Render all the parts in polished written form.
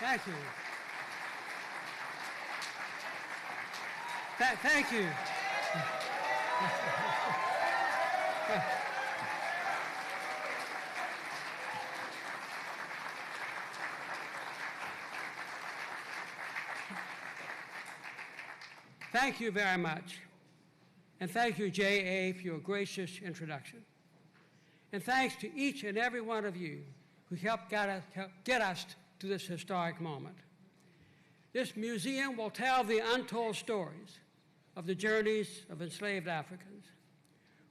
Thank you. Thank you. Thank you very much. And thank you, J.A., for your gracious introduction. And thanks to each and every one of you who helped get us to this historic moment. This museum will tell the untold stories of the journeys of enslaved Africans,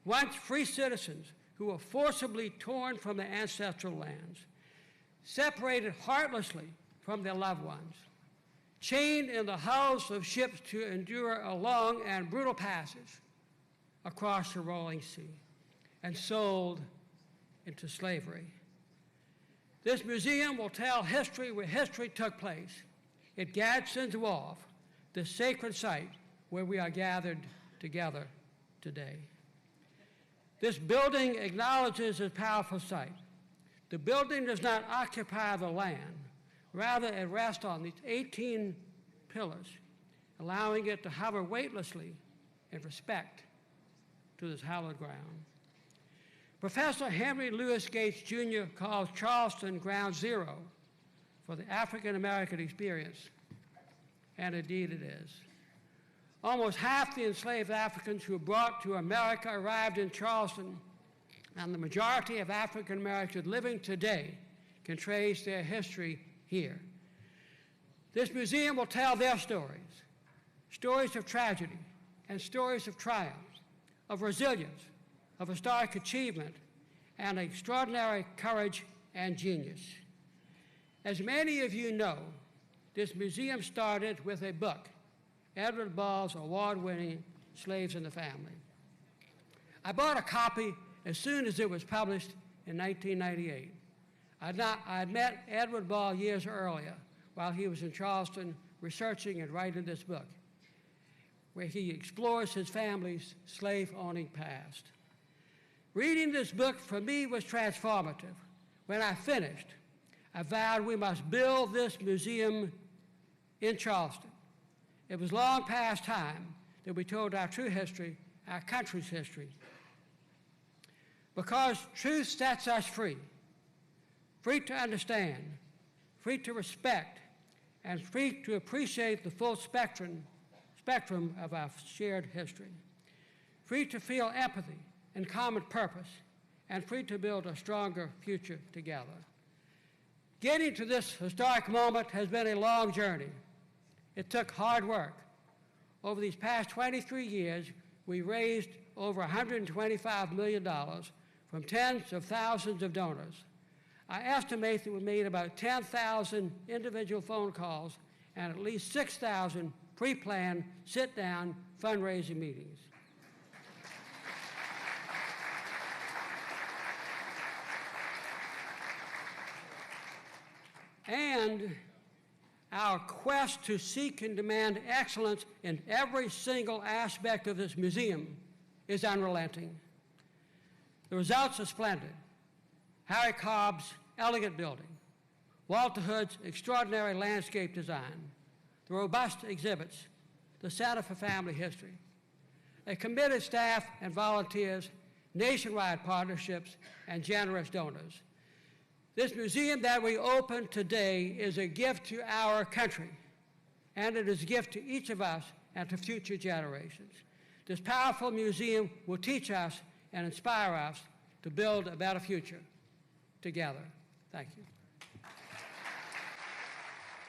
once free citizens who were forcibly torn from their ancestral lands, separated heartlessly from their loved ones, chained in the hulls of ships to endure a long and brutal passage across the rolling sea, and sold into slavery. This museum will tell history where history took place, at Gadsden's Wharf, the sacred site where we are gathered together today. This building acknowledges a powerful site. The building does not occupy the land. Rather, it rests on these 18 pillars, allowing it to hover weightlessly in respect to this hallowed ground. Professor Henry Louis Gates, Jr. calls Charleston ground zero for the African-American experience, and indeed it is. Almost half the enslaved Africans who were brought to America arrived in Charleston, and the majority of African Americans living today can trace their history here. This museum will tell their stories, stories of tragedy and stories of triumph, of resilience, of historic achievement, and extraordinary courage and genius. As many of you know, this museum started with a book, Edward Ball's award-winning Slaves in the Family. I bought a copy as soon as it was published in 1998. I'd met Edward Ball years earlier while he was in Charleston researching and writing this book, where he explores his family's slave-owning past. Reading this book for me was transformative. When I finished, I vowed we must build this museum in Charleston. It was long past time that we told our true history, our country's history. Because truth sets us free, free to understand, free to respect, and free to appreciate the full spectrum of our shared history, free to feel empathy and common purpose, and free to build a stronger future together. Getting to this historic moment has been a long journey. It took hard work. Over these past 23 years, we raised over $125 million from tens of thousands of donors. I estimate that we made about 10,000 individual phone calls and at least 6,000 pre-planned sit-down fundraising meetings. And our quest to seek and demand excellence in every single aspect of this museum is unrelenting. The results are splendid. Harry Cobb's elegant building, Walter Hood's extraordinary landscape design, the robust exhibits, the Center for Family History, a committed staff and volunteers, nationwide partnerships, and generous donors. This museum that we open today is a gift to our country, and it is a gift to each of us and to future generations. This powerful museum will teach us and inspire us to build a better future together. Thank you.